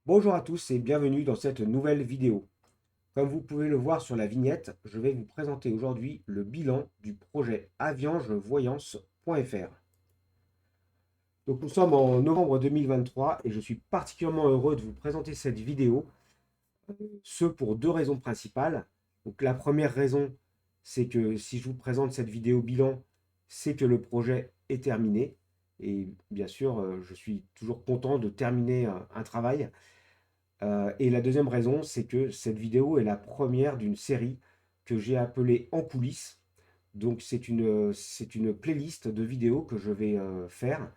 Bonjour à tous et bienvenue dans cette nouvelle vidéo. Comme vous pouvez le voir sur la vignette, je vais vous présenter aujourd'hui le bilan du projet aviangevoyance.fr. Donc nous sommes en novembre 2023 et je suis particulièrement heureux de vous présenter cette vidéo, ce pour deux raisons principales. Donc la première raison, c'est que si je vous présente cette vidéo bilan, c'est que le projet est terminé. Et bien sûr, je suis toujours content de terminer un travail. Et la deuxième raison, c'est que cette vidéo est la première d'une série que j'ai appelée En coulisses. Donc c'est une playlist de vidéos que je vais faire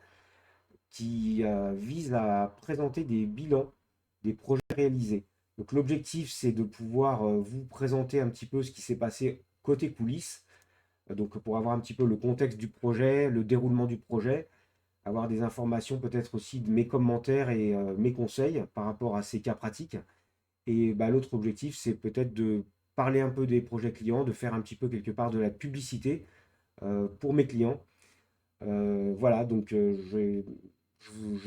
qui vise à présenter des bilans des projets réalisés. Donc l'objectif, c'est de pouvoir vous présenter un petit peu ce qui s'est passé côté coulisses, donc pour avoir un petit peu le contexte du projet, le déroulement du projet, avoir des informations peut-être aussi de mes commentaires et mes conseils par rapport à ces cas pratiques. Et bah, l'autre objectif, c'est peut-être de parler un peu des projets clients, de faire un petit peu quelque part de la publicité pour mes clients. Voilà, donc je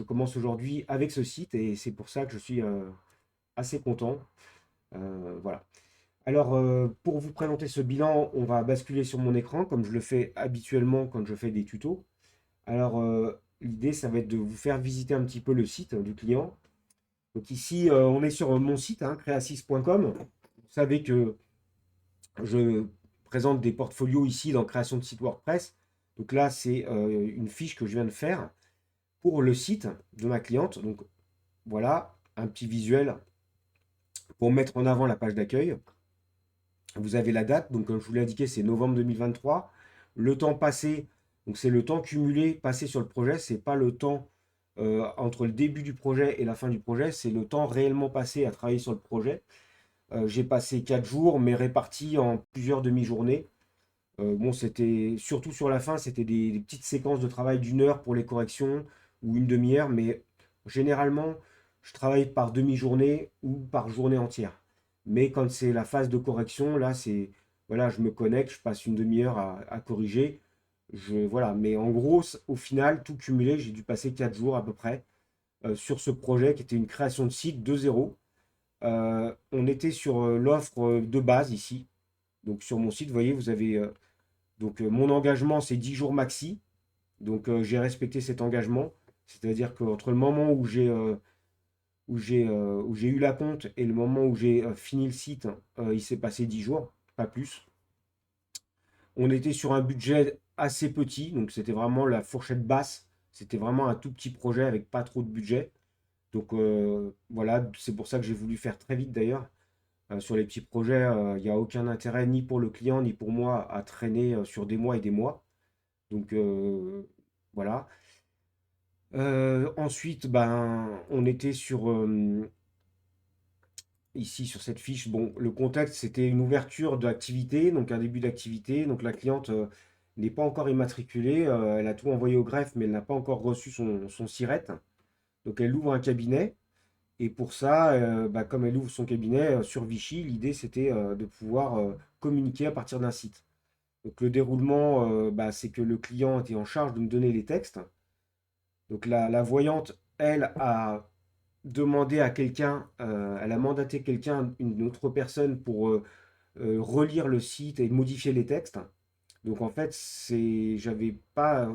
commence aujourd'hui avec ce site et c'est pour ça que je suis assez content. Voilà. Alors, pour vous présenter ce bilan, on va basculer sur mon écran comme je le fais habituellement quand je fais des tutos. Alors, l'idée, ça va être de vous faire visiter un petit peu le site du client. Donc ici, on est sur mon site, hein, creasys.com. Vous savez que je présente des portfolios ici dans création de site WordPress. Donc là, c'est une fiche que je viens de faire pour le site de ma cliente. Donc voilà, un petit visuel pour mettre en avant la page d'accueil. Vous avez la date, donc comme je vous l'ai indiqué, c'est novembre 2023. Le temps passé, donc c'est le temps cumulé passé sur le projet, c'est pas le temps entre le début du projet et la fin du projet, c'est le temps réellement passé à travailler sur le projet. J'ai passé 4 jours, mais répartis en plusieurs demi-journées. Bon, c'était surtout sur la fin, c'était des petites séquences de travail d'une heure pour les corrections ou une demi-heure, mais généralement, je travaille par demi-journée ou par journée entière. Mais quand c'est la phase de correction, là, c'est voilà, je me connecte, je passe une demi-heure à corriger. Voilà, mais en gros, au final, tout cumulé, j'ai dû passer 4 jours à peu près sur ce projet qui était une création de site de zéro. On était sur l'offre de base ici. Donc sur mon site, vous voyez, vous avez mon engagement, c'est 10 jours maxi. Donc j'ai respecté cet engagement. C'est-à-dire qu'entre le moment où j'ai eu la compte et le moment où j'ai fini le site, il s'est passé 10 jours, pas plus. On était sur un budget assez petit, donc c'était vraiment la fourchette basse. C'était vraiment un tout petit projet avec pas trop de budget. Donc voilà, c'est pour ça que j'ai voulu faire très vite d'ailleurs. Sur les petits projets, il n'y a aucun intérêt ni pour le client ni pour moi à traîner sur des mois et des mois. Donc voilà. Ensuite, ben, on était sur ici sur cette fiche. Bon, le contexte, c'était une ouverture d'activité, donc un début d'activité. Donc la cliente n'est pas encore immatriculée. Elle a tout envoyé au greffe, mais elle n'a pas encore reçu son SIRET. Donc elle ouvre un cabinet. Et pour ça, bah, comme elle ouvre son cabinet sur Vichy, l'idée c'était de pouvoir communiquer à partir d'un site. Donc le déroulement, bah, c'est que le client était en charge de me donner les textes. Donc la voyante, elle, a demandé à quelqu'un, elle a mandaté quelqu'un, une autre personne pour relire le site et modifier les textes. Donc en fait, j'avais pas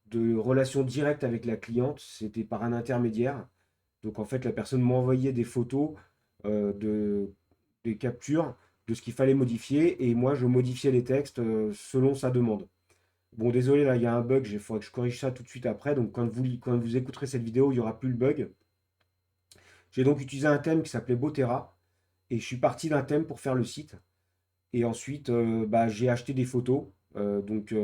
de relation directe avec la cliente, c'était par un intermédiaire. Donc en fait, la personne m'envoyait des photos, des captures de ce qu'il fallait modifier et moi je modifiais les textes selon sa demande. Bon, désolé, là il y a un bug, il faudrait que je corrige ça tout de suite après. Donc quand vous écouterez cette vidéo, il n'y aura plus le bug. J'ai donc utilisé un thème qui s'appelait Botera et je suis parti d'un thème pour faire le site. Et ensuite, bah, j'ai acheté des photos. Donc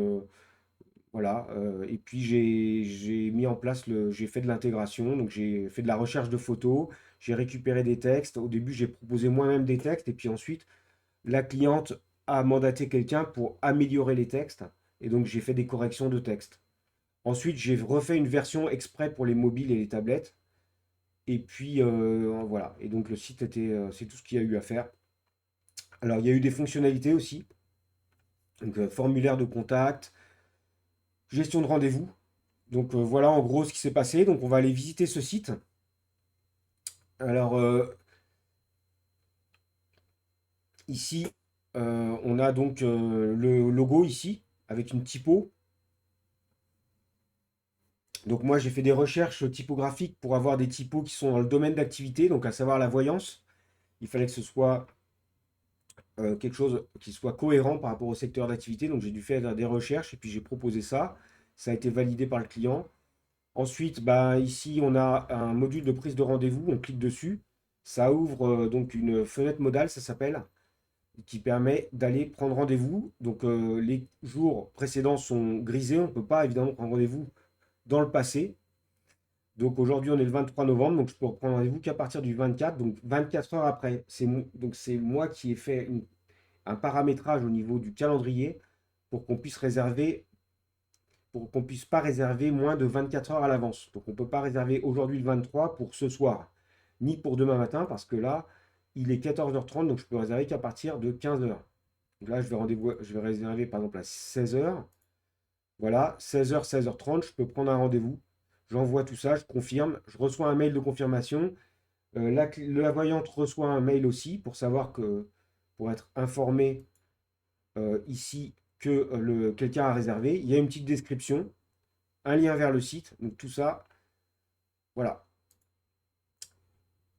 voilà. Et puis j'ai mis en place j'ai fait de l'intégration. Donc j'ai fait de la recherche de photos. J'ai récupéré des textes. Au début, j'ai proposé moi-même des textes. Et puis ensuite, la cliente a mandaté quelqu'un pour améliorer les textes. Et donc j'ai fait des corrections de texte. Ensuite, j'ai refait une version exprès pour les mobiles et les tablettes. Et puis voilà. Et donc le site c'est tout ce qu'il y a eu à faire. Alors il y a eu des fonctionnalités aussi. Donc formulaire de contact, gestion de rendez-vous. Donc voilà en gros ce qui s'est passé. Donc on va aller visiter ce site. Alors ici, on a donc le logo ici avec une typo. Donc moi j'ai fait des recherches typographiques pour avoir des typos qui sont dans le domaine d'activité, donc à savoir la voyance. Il fallait que ce soit quelque chose qui soit cohérent par rapport au secteur d'activité. Donc j'ai dû faire des recherches et puis j'ai proposé ça. Ça a été validé par le client. Ensuite, bah, ici, on a un module de prise de rendez-vous. On clique dessus. Ça ouvre donc une fenêtre modale, ça s'appelle, qui permet d'aller prendre rendez-vous. Donc les jours précédents sont grisés. On ne peut pas évidemment prendre rendez-vous dans le passé. Donc aujourd'hui, on est le 23 novembre, donc je peux reprendre rendez-vous qu'à partir du 24, donc 24 heures après. Donc c'est moi qui ai fait un paramétrage au niveau du calendrier pour qu'on puisse réserver, pour qu'on puisse pas réserver moins de 24 heures à l'avance. Donc on ne peut pas réserver aujourd'hui le 23 pour ce soir, ni pour demain matin, parce que là, il est 14h30, donc je peux réserver qu'à partir de 15h. Donc là, je vais réserver par exemple à 16h. Voilà, 16h, 16h30, je peux prendre un rendez-vous. J'envoie tout ça, je confirme, je reçois un mail de confirmation. La voyante reçoit un mail aussi pour savoir que, pour être informé ici que quelqu'un a réservé. Il y a une petite description, un lien vers le site. Donc tout ça, voilà.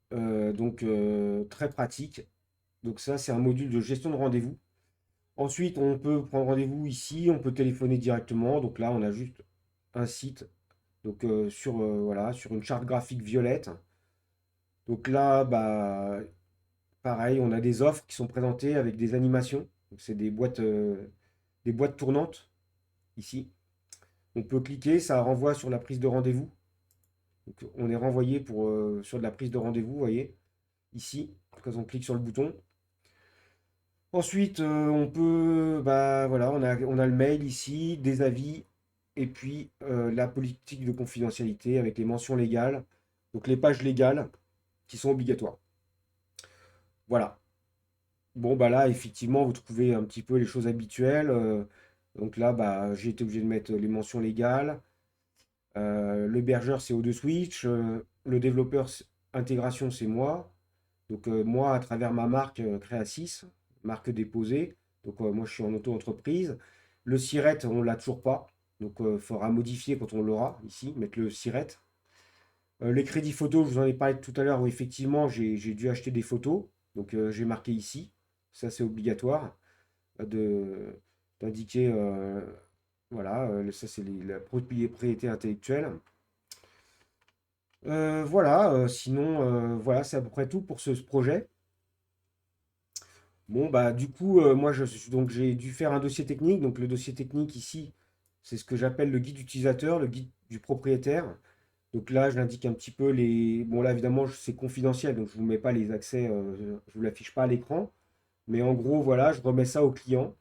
Très pratique. Donc ça, c'est un module de gestion de rendez-vous. Ensuite, on peut prendre rendez-vous ici, on peut téléphoner directement. Donc là, on a juste un site. Donc voilà, sur une charte graphique violette. Donc là, bah, pareil, on a des offres qui sont présentées avec des animations. Donc c'est des boîtes tournantes ici. On peut cliquer, ça renvoie sur la prise de rendez-vous. Donc, on est renvoyé sur de la prise de rendez-vous, vous voyez, ici, quand on clique sur le bouton. Ensuite, on peut, bah voilà, on a le mail ici, des avis, et puis la politique de confidentialité avec les mentions légales, donc les pages légales qui sont obligatoires. Voilà. Bon, bah là, effectivement, vous trouvez un petit peu les choses habituelles. Donc là, bah, j'ai été obligé de mettre les mentions légales. L'hébergeur, c'est O2Switch. Le développeur intégration, c'est moi. Donc moi, à travers ma marque Créa6, marque déposée. Donc moi, je suis en auto-entreprise. Le SIRET, on l'a toujours pas. Donc il faudra modifier quand on l'aura ici, mettre le SIRET. Les crédits photos, je vous en ai parlé tout à l'heure, où effectivement, j'ai dû acheter des photos. Donc j'ai marqué ici. Ça, c'est obligatoire de d'indiquer, voilà, ça c'est la propriété intellectuelle. Voilà, sinon, voilà, c'est à peu près tout pour ce projet. Bon, bah, du coup, moi, donc, j'ai dû faire un dossier technique. Donc, le dossier technique ici, c'est ce que j'appelle le guide utilisateur, le guide du propriétaire. Donc là, je l'indique un petit peu les. Bon, là, évidemment, c'est confidentiel, donc je ne vous mets pas les accès, je ne vous l'affiche pas à l'écran. Mais en gros, voilà, je remets ça au client.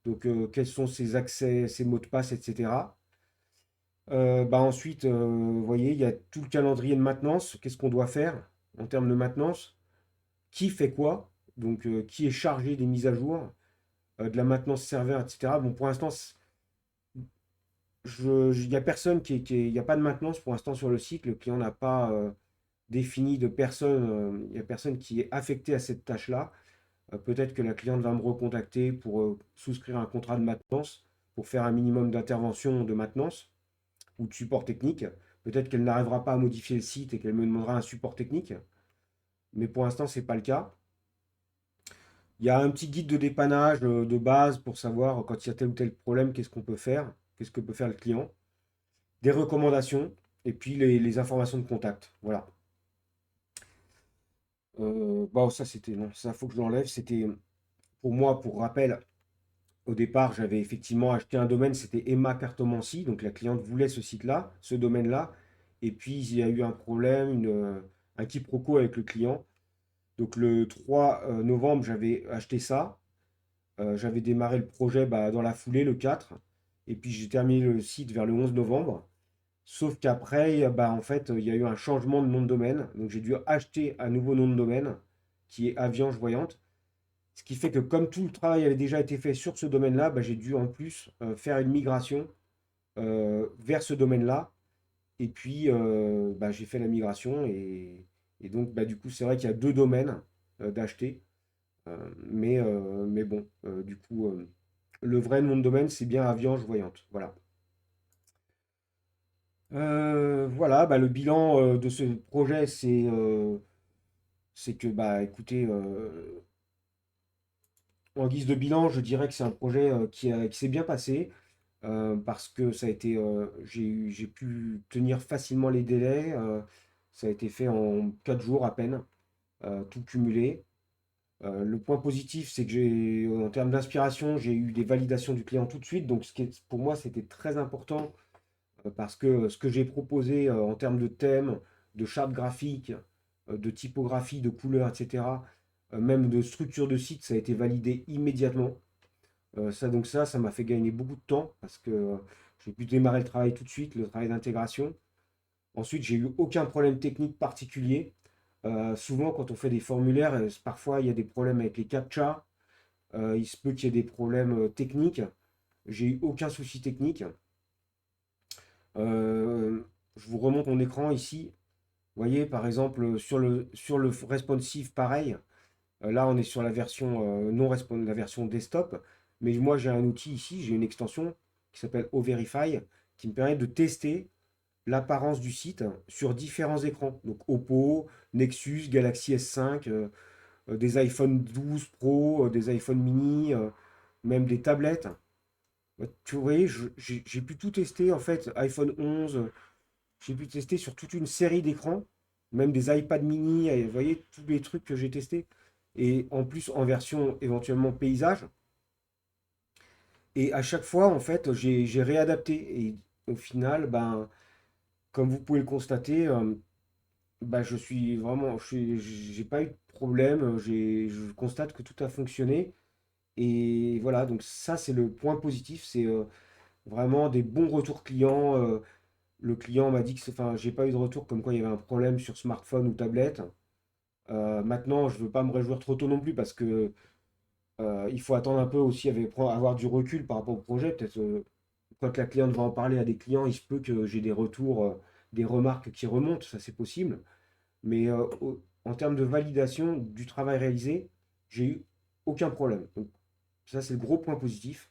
Donc, quels sont ses accès, ses mots de passe, etc. Bah ensuite, vous voyez, il y a tout le calendrier de maintenance. Qu'est-ce qu'on doit faire en termes de maintenance? Qui fait quoi? Donc, qui est chargé des mises à jour, de la maintenance serveur, etc. Bon, pour l'instant, il n'y a personne il n'y a pas de maintenance pour l'instant sur le site. Le client n'a pas défini de personne, il n'y a personne qui est affecté à cette tâche-là. Peut-être que la cliente va me recontacter pour souscrire un contrat de maintenance, pour faire un minimum d'intervention de maintenance ou de support technique. Peut-être qu'elle n'arrivera pas à modifier le site et qu'elle me demandera un support technique. Mais pour l'instant, ce n'est pas le cas. Il y a un petit guide de dépannage de base pour savoir quand il y a tel ou tel problème, qu'est-ce qu'on peut faire, qu'est-ce que peut faire le client. Des recommandations et puis les informations de contact. Voilà. Bon, ça c'était non, ça faut que je l'enlève. C'était pour moi, pour rappel, au départ, j'avais effectivement acheté un domaine, c'était Emma Cartomancie, donc la cliente voulait ce site-là, ce domaine-là, et puis il y a eu un problème, un quiproquo avec le client. Donc le 3 novembre, j'avais acheté ça. J'avais démarré le projet bah, dans la foulée, le 4. Et puis j'ai terminé le site vers le 11 novembre. Sauf qu'après, bah, en fait, il y a eu un changement de nom de domaine. Donc j'ai dû acheter un nouveau nom de domaine qui est Aviange Voyante. Ce qui fait que comme tout le travail avait déjà été fait sur ce domaine-là, bah, j'ai dû en plus faire une migration vers ce domaine-là. Et puis bah, j'ai fait la migration Et donc, bah, du coup, c'est vrai qu'il y a deux domaines d'acheter. Mais bon, du coup, le vrai nom de domaine, c'est bien Aviange Voyante. Voilà. Voilà, bah, le bilan de ce projet, c'est que, bah, écoutez, en guise de bilan, je dirais que c'est un projet qui s'est bien passé parce que j'ai pu tenir facilement les délais. Ça a été fait en 4 jours à peine, tout cumulé. Le point positif, c'est que en termes d'inspiration, j'ai eu des validations du client tout de suite. Donc, pour moi, c'était très important parce que ce que j'ai proposé en termes de thème, de charte graphique, de typographie, de couleurs, etc., même de structure de site, ça a été validé immédiatement. Ça m'a fait gagner beaucoup de temps parce que j'ai pu démarrer le travail tout de suite, le travail d'intégration. Ensuite, j'ai eu aucun problème technique particulier. Souvent, quand on fait des formulaires, parfois il y a des problèmes avec les CAPTCHA. Il se peut qu'il y ait des problèmes techniques. J'ai eu aucun souci technique. Euh, je vous remonte mon écran ici. Vous voyez, par exemple, sur le responsive, pareil. Là, on est sur la version non responsive, la version desktop. Mais moi, j'ai un outil ici, j'ai une extension qui s'appelle OVerify, qui me permet de tester l'apparence du site sur différents écrans. Donc Oppo, Nexus, Galaxy S5, des iPhone 12 Pro, des iPhone mini, même des tablettes. Tu voyez, j'ai pu tout tester en fait, iPhone 11, j'ai pu tester sur toute une série d'écrans, même des iPad mini, et vous voyez, tous les trucs que j'ai testés. Et en plus en version éventuellement paysage. Et à chaque fois, en fait, j'ai réadapté. Et au final, ben, comme vous pouvez le constater, bah, j'ai pas eu de problème. Je constate que tout a fonctionné. Et voilà, donc ça, c'est le point positif. C'est vraiment des bons retours clients. Le client m'a dit enfin, j'ai pas eu de retour comme quoi il y avait un problème sur smartphone ou tablette. Maintenant, je veux pas me réjouir trop tôt non plus parce que il faut attendre un peu aussi, avoir du recul par rapport au projet. Peut-être quand la cliente va en parler à des clients, il se peut que j'ai des retours, des remarques qui remontent, ça c'est possible. Mais en termes de validation du travail réalisé, j'ai eu aucun problème. Donc, ça, c'est le gros point positif.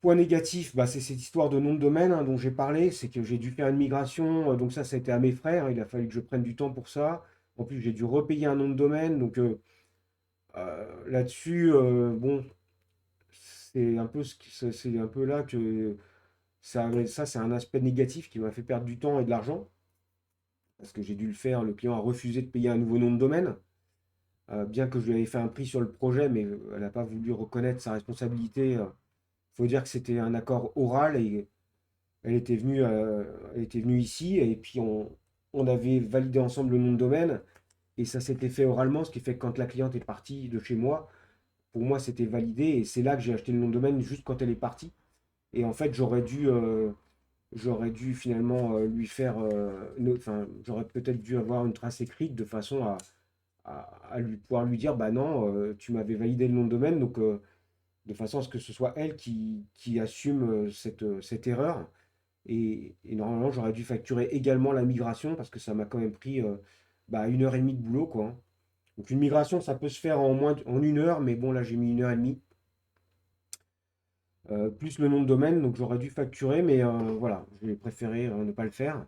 Point négatif, bah, c'est cette histoire de nom de domaine dont j'ai parlé. C'est que j'ai dû faire une migration. Donc, ça a été à mes frais, hein. Il a fallu que je prenne du temps pour ça. En plus, j'ai dû repayer un nom de domaine. Donc, là-dessus, bon, c'est un peu là que ça c'est un aspect négatif qui m'a fait perdre du temps et de l'argent. Parce que j'ai dû le faire. Le client a refusé de payer un nouveau nom de domaine. Bien que je lui avais fait un prix sur le projet, mais elle n'a pas voulu reconnaître sa responsabilité. Il faut dire que c'était un accord oral et elle était venue ici et puis on avait validé ensemble le nom de domaine et ça s'était fait oralement, ce qui fait que quand la cliente est partie de chez moi, pour moi c'était validé et c'est là que j'ai acheté le nom de domaine juste quand elle est partie. Et en fait, j'aurais dû finalement lui faire, enfin, j'aurais peut-être dû avoir une trace écrite de façon à pouvoir lui dire, bah non, tu m'avais validé le nom de domaine, donc de façon à ce que ce soit elle qui assume cette erreur. Et normalement, j'aurais dû facturer également la migration parce que ça m'a quand même pris bah, 1 heure et demie de boulot, quoi, hein. Donc une migration, ça peut se faire en 1 heure, mais bon, là j'ai mis 1 heure et demie, plus le nom de domaine, donc j'aurais dû facturer, mais voilà, j'ai préféré ne pas le faire.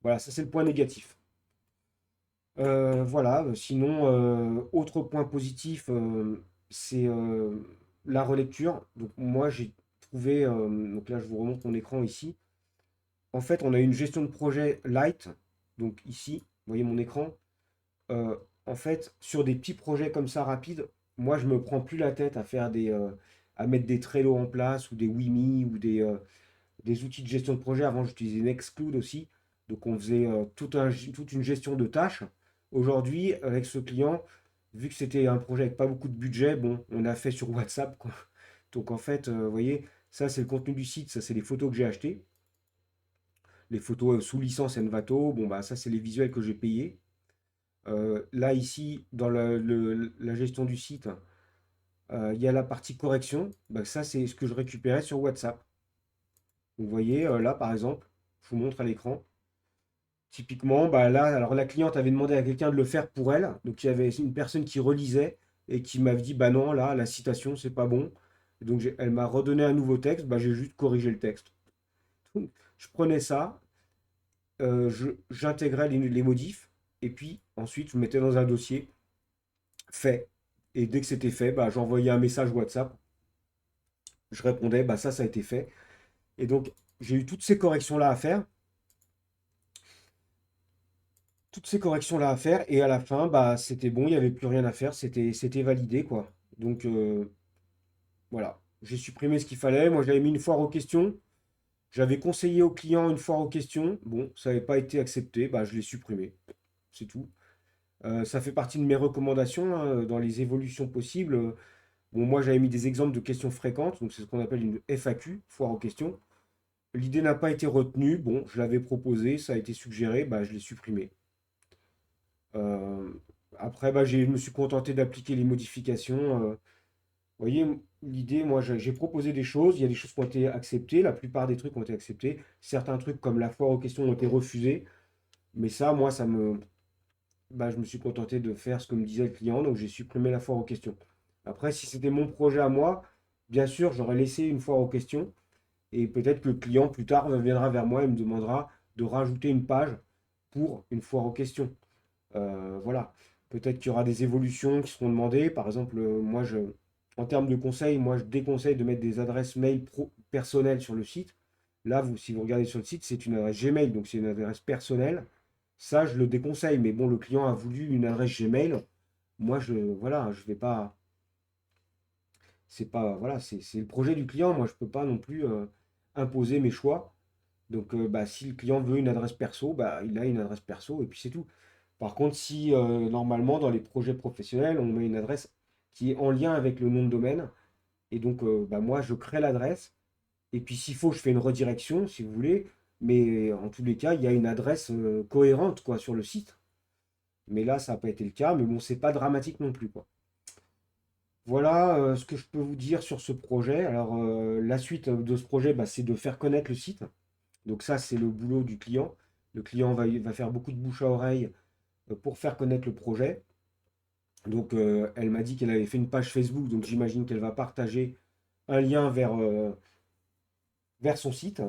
Voilà, ça c'est le point négatif. Voilà, sinon, autre point positif, c'est la relecture. Donc moi j'ai trouvé, donc là je vous remonte mon écran ici. En fait, on a une gestion de projet light. Donc ici, vous voyez mon écran. Euh, En fait, sur des petits projets comme ça rapides, moi je me prends plus la tête à mettre des Trello en place ou des Wimi ou des outils de gestion de projet. Avant, j'utilisais Nextcloud aussi. Donc, on faisait toute une gestion de tâches. Aujourd'hui, avec ce client, vu que c'était un projet avec pas beaucoup de budget, bon, on a fait sur WhatsApp, quoi. Donc, en fait, vous voyez, ça, c'est le contenu du site. Ça, c'est les photos que j'ai achetées. Les photos sous licence Envato. Bon, bah, ça, c'est les visuels que j'ai payés. Là, ici, dans la gestion du site, il y a la partie correction. Bah, ça, c'est ce que je récupérais sur WhatsApp. Vous voyez, là, par exemple, je vous montre à l'écran. Typiquement, bah là, alors la cliente avait demandé à quelqu'un de le faire pour elle. Donc il y avait une personne qui relisait et qui m'avait dit, bah non, là, la citation, c'est pas bon. Et donc elle m'a redonné un nouveau texte, bah j'ai juste corrigé le texte. Donc, je prenais ça, j'intégrais les modifs, et puis ensuite je mettais dans un dossier fait. Et dès que c'était fait, bah, j'envoyais un message WhatsApp, je répondais, bah ça a été fait. Et donc j'ai eu toutes ces corrections-là à faire, et à la fin, bah c'était bon, il n'y avait plus rien à faire, c'était validé, quoi. Donc voilà, j'ai supprimé ce qu'il fallait. Moi j'avais mis une foire aux questions, j'avais conseillé au client une foire aux questions. Bon, ça n'avait pas été accepté, bah je l'ai supprimé, c'est tout. Ça fait partie de mes recommandations hein, dans les évolutions possibles. Bon, moi j'avais mis des exemples de questions fréquentes, donc c'est ce qu'on appelle une FAQ, foire aux questions. L'idée n'a pas été retenue, bon, je l'avais proposé, ça a été suggéré, bah, je l'ai supprimé. Euh, Après, bah, je me suis contenté d'appliquer les modifications. Vous voyez, l'idée, moi j'ai proposé des choses, il y a des choses qui ont été acceptées, la plupart des trucs ont été acceptés. Certains trucs comme la foire aux questions ont été refusés, mais ça, moi, bah, je me suis contenté de faire ce que me disait le client, donc j'ai supprimé la foire aux questions. Après, si c'était mon projet à moi, bien sûr, j'aurais laissé une foire aux questions, et peut-être que le client, plus tard, viendra vers moi et me demandera de rajouter une page pour une foire aux questions. Voilà. Peut-être qu'il y aura des évolutions qui seront demandées. Par exemple, en termes de conseils, moi, je déconseille de mettre des adresses mail personnelles sur le site. Là, si vous regardez sur le site, c'est une adresse Gmail, donc c'est une adresse personnelle. Ça, je le déconseille. Mais bon, le client a voulu une adresse Gmail. Moi, voilà, je vais pas. C'est pas, voilà, c'est le projet du client. Moi, je peux pas non plus imposer mes choix. Donc, bah, si le client veut une adresse perso, bah, il a une adresse perso et puis c'est tout. Par contre, si normalement dans les projets professionnels, on met une adresse qui est en lien avec le nom de domaine, et donc bah, moi je crée l'adresse, et puis s'il faut, je fais une redirection si vous voulez, mais en tous les cas, il y a une adresse cohérente quoi, sur le site. Mais là, ça n'a pas été le cas, mais bon, c'est pas dramatique non plus, quoi. Voilà ce que je peux vous dire sur ce projet. Alors, la suite de ce projet, bah, c'est de faire connaître le site. Donc ça, c'est le boulot du client. Le client va faire beaucoup de bouche à oreille pour faire connaître le projet. Donc, elle m'a dit qu'elle avait fait une page Facebook, donc j'imagine qu'elle va partager un lien vers son site.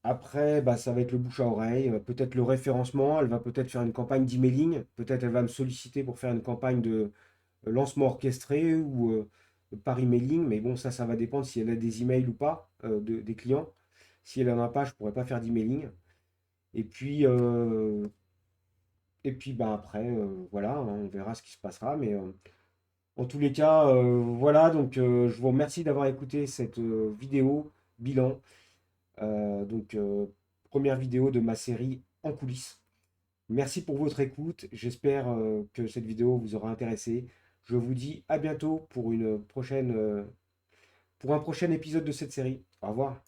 Après, bah, ça va être le bouche à oreille, peut-être le référencement. Elle va peut-être faire une campagne d'emailing. Peut-être elle va me solliciter pour faire une campagne de lancement orchestré ou par emailing. Mais bon, ça va dépendre si elle a des emails ou pas des clients. Si elle en a pas, je pourrais pas faire d'emailing. Et puis, bah, après, voilà, hein, on verra ce qui se passera. Mais en tous les cas, voilà, donc je vous remercie d'avoir écouté cette vidéo bilan. Donc, première vidéo de ma série en coulisses. Merci pour votre écoute. J'espère que cette vidéo vous aura intéressé. Je vous dis à bientôt pour pour un prochain épisode de cette série. Au revoir.